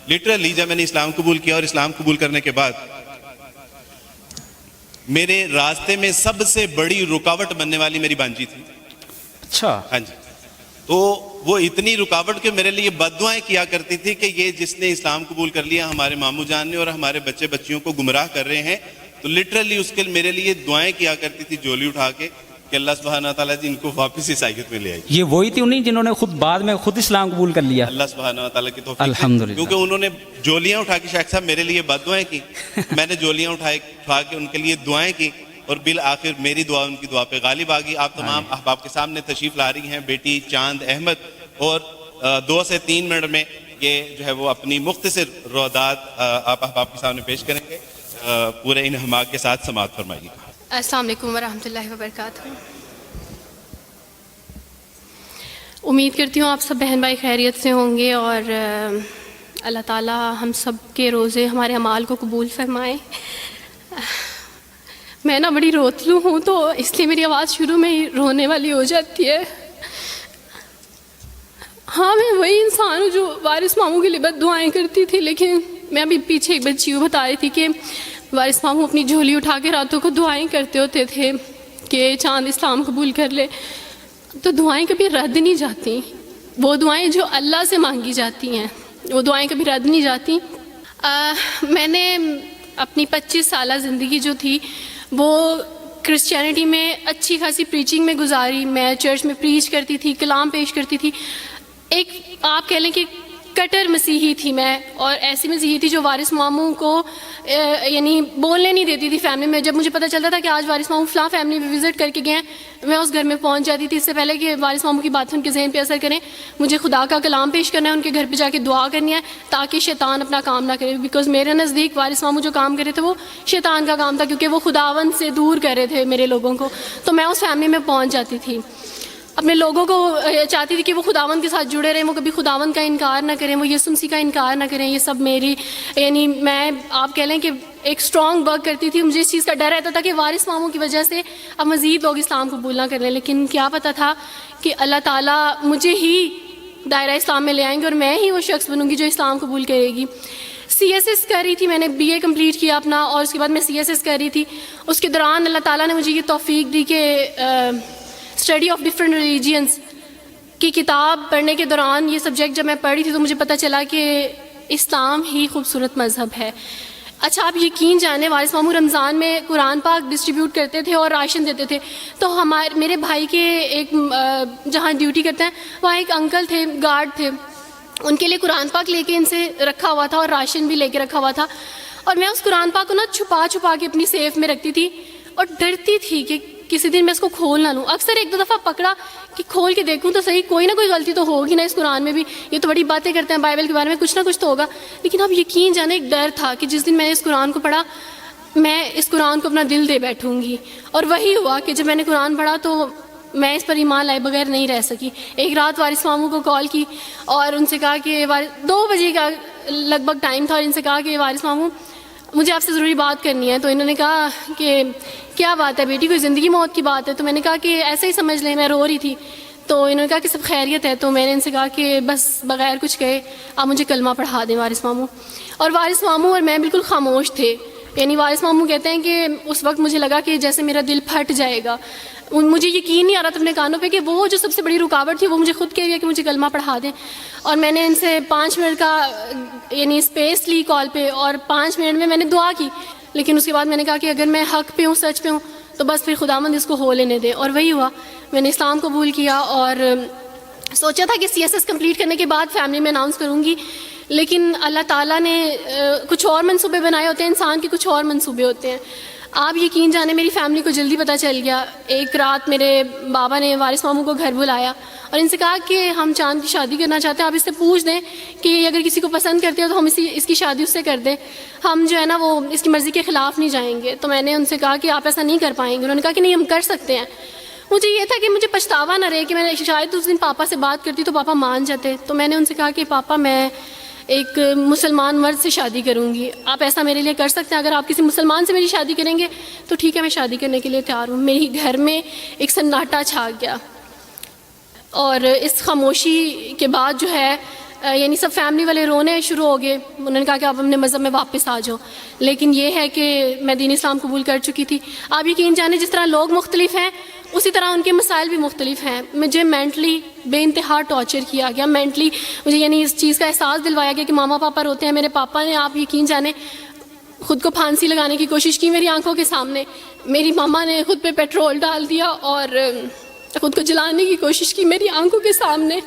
Literally جب میں نے اسلام قبول کیا اور اسلام قبول کرنے کے بعد میرے راستے میں سب سے بڑی رکاوٹ بننے والی میری بانجی تھی. اچھا. ہاں جی. تو وہ اتنی رکاوٹ کہ میرے لیے بد دعائیں کیا کرتی تھی کہ یہ جس نے اسلام قبول کر لیا ہمارے ماموں جان نے اور ہمارے بچے بچیوں کو گمراہ کر رہے ہیں. تو لٹرلی اس کے میرے لیے دعائیں کیا کرتی تھی جولی اٹھا کے کہ اللہ سبحانہ تعالیٰ ان کو واپس عیسائیت میں لے آئی. یہ وہی تھی انہیں جنہوں نے خود بعد میں خود اسلام قبول کر لیا. اللہ سبحانہ تعالیٰ کی توفیق الحمدللہ. کیونکہ انہوں نے جولیاں اٹھا کے شیخ صاحب میرے لیے بد دعائیں کی. میں نے جولیاں اٹھا کے ان کے لیے دعائیں کی اور بالآخر میری دعا ان کی دعا پہ غالب آ گئی. آپ تمام احباب کے سامنے تشریف لا رہی ہیں بیٹی چاند احمد اور 2 سے 3 منٹ میں یہ جو ہے وہ اپنی مختصر روادات آپ احباب کے سامنے پیش کریں گے. پورے انہماک کے ساتھ سماعت فرمائیے. السلام علیکم ورحمۃ اللہ وبرکاتہ. امید کرتی ہوں آپ سب بہن بھائی خیریت سے ہوں گے اور اللہ تعالیٰ ہم سب کے روزے ہمارے اعمال کو قبول فرمائے. میں نا بڑی روتلو ہوں تو اس لیے میری آواز شروع میں ہی رونے والی ہو جاتی ہے. ہاں میں وہی انسان ہوں جو وارث ماموں کے لیے بد دعائیں کرتی تھی، لیکن میں ابھی پیچھے ایک بچی کو بتا رہی تھی کہ وارث ماموں اپنی جھولی اٹھا کے راتوں کو دعائیں کرتے ہوتے تھے کہ چاند اسلام قبول کر لے. تو دعائیں کبھی رد نہیں جاتی. وہ دعائیں جو اللہ سے مانگی جاتی ہیں وہ دعائیں کبھی رد نہیں جاتی. میں نے اپنی 25 سالہ زندگی جو تھی وہ کرسچینٹی میں اچھی خاصی پریچنگ میں گزاری. میں چرچ میں پریچ کرتی تھی، کلام پیش کرتی تھی. ایک آپ کہہ لیں کہ کٹر مسیحی تھی میں، اور ایسی مسیحی تھی جو وارث ماموں کو یعنی بولنے نہیں دیتی تھی فیملی میں. جب مجھے پتہ چلتا تھا کہ آج وارث ماموں فلاں فیملی میں وزٹ کر کے گئے ہیں، میں اس گھر میں پہنچ جاتی تھی. اس سے پہلے کہ وارث ماموں کی باتیں ان کے ذہن پہ اثر کریں، مجھے خدا کا کلام پیش کرنا ہے، ان کے گھر پہ جا کے دعا کرنی ہے تاکہ شیطان اپنا کام نہ کرے. بیکاز میرے نزدیک وارث ماموں جو کام کر رہے تھے وہ شیطان کا کام تھا، کیونکہ وہ خداوند سے دور کر رہے تھے میرے لوگوں کو. تو میں اس فیملی میں پہنچ جاتی تھی، اپنے لوگوں کو چاہتی تھی کہ وہ خداوند کے ساتھ جڑے رہیں، وہ کبھی خداوند کا انکار نہ کریں، وہ یسوع مسیح کا انکار نہ کریں. یہ سب میری یعنی میں آپ کہہ لیں کہ ایک اسٹرانگ ورک کرتی تھی. مجھے اس چیز کا ڈر رہتا تھا کہ وارث ماموں کی وجہ سے اب مزید لوگ اسلام قبول نہ کر لیں. لیکن کیا پتہ تھا کہ اللہ تعالیٰ مجھے ہی دائرہ اسلام میں لے آئیں گے اور میں ہی وہ شخص بنوں گی جو اسلام قبول کرے گی. CSS کر رہی تھی، میں نے BA کمپلیٹ کیا اپنا، اور اس کے بعد میں CSS کر رہی تھی. اس کے دوران اللہ تعالیٰ نے مجھے یہ توفیق دی کہ اسٹڈی آف ڈفرینٹ ریلیجنس کی کتاب پڑھنے کے دوران یہ سبجیکٹ جب میں پڑھ رہی تھی تو مجھے پتہ چلا کہ اسلام ہی خوبصورت مذہب ہے. اچھا آپ یقین جانیں وارث ماموں رمضان میں قرآن پاک ڈسٹریبیوٹ کرتے تھے اور راشن دیتے تھے. تو میرے بھائی کے ایک جہاں ڈیوٹی کرتے ہیں وہاں ایک انکل تھے، گارڈ تھے، ان کے لیے قرآن پاک لے کے ان سے رکھا ہوا تھا اور راشن بھی لے کے رکھا ہوا تھا. اور میں اس قرآن پاک کو نا چھپا کے اپنی سیف میں رکھتی تھی اور ڈرتی تھی کہ کسی دن میں اس کو کھول نہ لوں. اکثر ایک دو دفعہ پکڑا کہ کھول کے دیکھوں تو صحیح، کوئی نہ کوئی غلطی تو ہوگی نا اس قرآن میں بھی، یہ تو بڑی باتیں کرتے ہیں بائبل کے بارے میں، کچھ نہ کچھ تو ہوگا. لیکن اب یقین جانے ایک ڈر تھا کہ جس دن میں نے اس قرآن کو پڑھا میں اس قرآن کو اپنا دل دے بیٹھوں گی. اور وہی ہوا کہ جب میں نے قرآن پڑھا تو میں اس پر ایمان لائے بغیر نہیں رہ سکی. ایک رات وارث ماموں کو کال کی اور ان سے کہا کہ 2 بجے کا لگ بھگ ٹائم تھا، اور ان سے کہا کہ وارث ماموں مجھے آپ سے ضروری بات کرنی ہے. تو انہوں نے کہا کہ کیا بات ہے بیٹی، کوئی زندگی موت کی بات ہے؟ تو میں نے کہا کہ ایسے ہی سمجھ لیں، میں رو رہی تھی. تو انہوں نے کہا کہ سب خیریت ہے. تو میں نے ان سے کہا کہ بس بغیر کچھ کہے آپ مجھے کلمہ پڑھا دیں وارث ماموں. اور وارث ماموں اور میں بالکل خاموش تھے. یعنی وارث ماموں کہتے ہیں کہ اس وقت مجھے لگا کہ جیسے میرا دل پھٹ جائے گا. مجھے یقین نہیں آ رہا تھا اپنے کانوں پہ کہ وہ جو سب سے بڑی رکاوٹ تھی وہ مجھے خود کہہ دیا کہ مجھے کلمہ پڑھا دیں. اور میں نے ان سے 5 منٹ کا یعنی اسپیس لی کال پہ، اور 5 منٹ میں نے دعا کی. لیکن اس کے بعد میں نے کہا کہ اگر میں حق پہ ہوں، سچ پہ ہوں، تو بس پھر خداوند اس کو ہو لینے دے. اور وہی ہوا، میں نے اسلام قبول کیا اور سوچا تھا کہ CSS کمپلیٹ کرنے کے بعد فیملی میں اناؤنس کروں گی. لیکن اللہ تعالیٰ نے کچھ اور منصوبے بنائے ہوتے ہیں، انسان کے کچھ اور منصوبے ہوتے ہیں. آپ یقین جانے میری فیملی کو جلدی پتہ چل گیا. ایک رات میرے بابا نے وارث ماموں کو گھر بلایا اور ان سے کہا کہ ہم چاند کی شادی کرنا چاہتے ہیں، آپ اس سے پوچھ دیں کہ اگر کسی کو پسند کرتے ہو تو ہم اس کی شادی اس سے کر دیں، ہم جو ہے نا وہ اس کی مرضی کے خلاف نہیں جائیں گے. تو میں نے ان سے کہا کہ آپ ایسا نہیں کر پائیں گے. انہوں نے کہا کہ نہیں ہم کر سکتے ہیں. مجھے یہ تھا کہ مجھے پچھتاوا نہ رہے کہ میں شاید اس دن پاپا سے بات کرتی تو پاپا مان جاتے. تو میں نے ان سے کہا کہ پاپا میں ایک مسلمان مرد سے شادی کروں گی، آپ ایسا میرے لیے کر سکتے ہیں؟ اگر آپ کسی مسلمان سے میری شادی کریں گے تو ٹھیک ہے، میں شادی کرنے کے لیے تیار ہوں. میری گھر میں ایک سناٹا چھا گیا، اور اس خاموشی کے بعد جو ہے یعنی سب فیملی والے رونے شروع ہو گئے. انہوں نے کہا کہ آپ اپنے مذہب میں واپس آ جاؤ. لیکن یہ ہے کہ میں دین اسلام قبول کر چکی تھی. آپ یقین جانیں جس طرح لوگ مختلف ہیں اسی طرح ان کے مسائل بھی مختلف ہیں. مجھے مینٹلی بے انتہا ٹارچر کیا گیا. مینٹلی مجھے یعنی اس چیز کا احساس دلوایا گیا کہ ماما پاپا روتے ہیں. میرے پاپا نے آپ یقین جانیں خود کو پھانسی لگانے کی کوشش کی میری آنکھوں کے سامنے. میری ماما نے خود پہ پیٹرول ڈال دیا اور خود کو جلانے کی کوشش کی میری آنکھوں کے سامنے.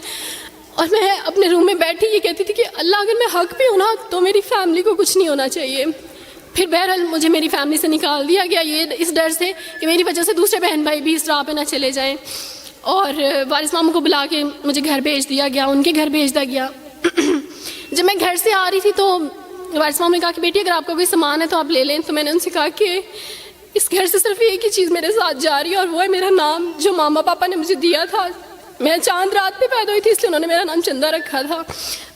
اور میں اپنے روم میں بیٹھی یہ کہتی تھی کہ اللہ اگر میں حق پہ ہوں نا تو میری فیملی کو کچھ نہیں ہونا چاہیے. پھر بہرحال مجھے میری فیملی سے نکال دیا گیا یہ اس ڈر سے کہ میری وجہ سے دوسرے بہن بھائی بھی اس راہ پہ نہ چلے جائیں. اور وارث ماموں کو بلا کے مجھے گھر بھیج دیا گیا, ان کے گھر بھیج دیا گیا. جب میں گھر سے آ رہی تھی تو وارث ماموں نے کہا کہ بیٹی اگر آپ کا کوئی سامان ہے تو آپ لے لیں. تو میں نے ان سے کہا کہ اس گھر سے صرف ایک ہی چیز میرے ساتھ جا رہی ہے اور وہ ہے میرا نام جو ماما پاپا نے مجھے دیا تھا. میں چاند رات پہ پیدا ہوئی تھی اس لیے انہوں نے میرا نام چندہ رکھا تھا.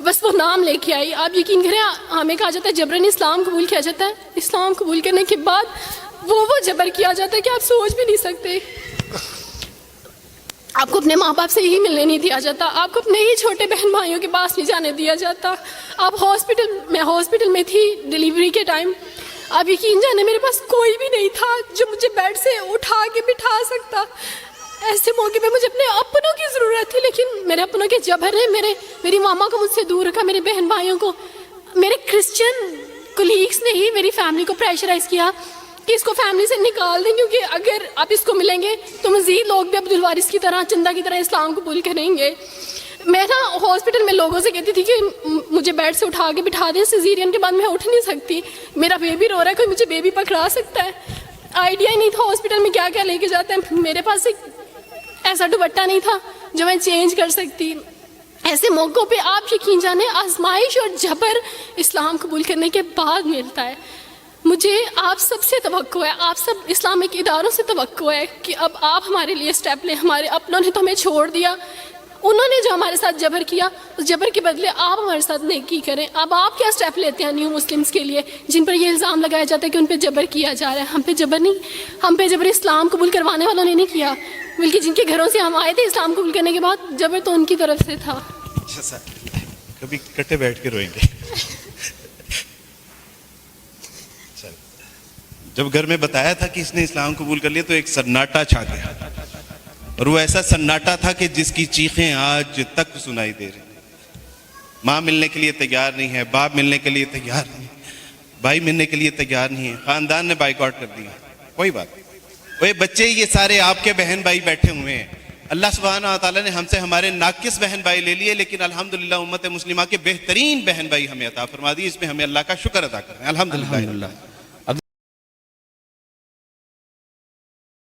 بس وہ نام لے کے آئی. آپ یقین کریں ہمیں کہا جاتا ہے جبراً اسلام قبول کیا جاتا ہے. اسلام قبول کرنے کے بعد وہ جبر کیا جاتا ہے کہ آپ سوچ بھی نہیں سکتے. آپ کو اپنے ماں باپ سے ہی ملنے نہیں دیا جاتا. آپ کو اپنے ہی چھوٹے بہن بھائیوں کے پاس نہیں جانے دیا جاتا. آپ ہاسپٹل میں تھی ڈیلیوری کے ٹائم. آپ یقین جانے میرے پاس کوئی بھی نہیں تھا جو مجھے بیڈ سے اٹھا کے بٹھا سکتا. ایسے موقع پہ مجھے اپنے اپنوں کی ضرورت تھی لیکن میرے اپنوں کے جبر نے میری ماما کو مجھ سے دور رکھا. میرے بہن بھائیوں کو میرے کرسچن کولیگس نے ہی میری فیملی کو پریشرائز کیا کہ اس کو فیملی سے نکال دیں کیونکہ اگر آپ اس کو ملیں گے تو مزید لوگ بھی عبد الوارث کی طرح چندہ کی طرح اسلام قبول کریں گے. میں نا ہاسپٹل میں لوگوں سے کہتی تھی کہ مجھے بیڈ سے اٹھا کے بٹھا دیں. سیزیرین کے بعد میں اٹھ نہیں سکتی. میرا بیبی رو رہا ہے کوئی مجھے بیبی پکڑا سکتا ہے. آئیڈیا ہی نہیں تھا ہاسپٹل میں کیا کیا لے کے جاتے ہیں. میرے پاس ایک ایسا دوپٹہ نہیں تھا جو میں چینج کر سکتی. ایسے موقعوں پہ آپ یقین جانیں آزمائش اور جبر اسلام قبول کرنے کے بعد ملتا ہے. مجھے آپ سب سے توقع ہے, آپ سب اسلامک اداروں سے توقع ہے کہ اب آپ ہمارے لیے سٹیپ لیں. ہمارے اپنوں نے تو ہمیں چھوڑ دیا, انہوں نے جو ہمارے ساتھ جبر کیا اس جبر کے بدلے آپ ہمارے ساتھ نیکی کریں. اب آپ کیا سٹیپ لیتے ہیں نیو مسلمس کے لیے جن پر یہ الزام لگایا جاتا ہے کہ ان پہ جبر کیا جا رہا ہے. ہم پہ جبر نہیں, ہم پہ جبر اسلام قبول کروانے والوں نے نہیں کیا بلکہ جن کے گھروں سے ہم آئے تھے اسلام قبول کرنے کے بعد جبر تو ان کی طرف سے تھا. اچھا سر کبھی کٹے بیٹھ کے روئیں گے. جب گھر میں بتایا تھا کہ اس نے اسلام قبول کر لیا تو ایک سناٹا چھا گیا اور وہ ایسا سناٹا تھا کہ جس کی چیخیں آج تک سنائی دے رہی. ماں ملنے کے لیے تیار نہیں ہے, باپ ملنے کے لیے تیار نہیں ہے, بھائی ملنے کے لیے تیار نہیں ہے, خاندان نے بائیکاٹ کر دیا. کوئی بات, وہ بچے یہ سارے آپ کے بہن بھائی بیٹھے ہوئے ہیں. اللہ سبحانہ و تعالیٰ نے ہم سے ہمارے ناقص بہن بھائی لے لیے لیکن الحمدللہ امت مسلمہ کے بہترین بہن بھائی ہمیں عطا فرما دی. اس میں ہمیں اللہ کا شکر ادا کریں الحمدللہ.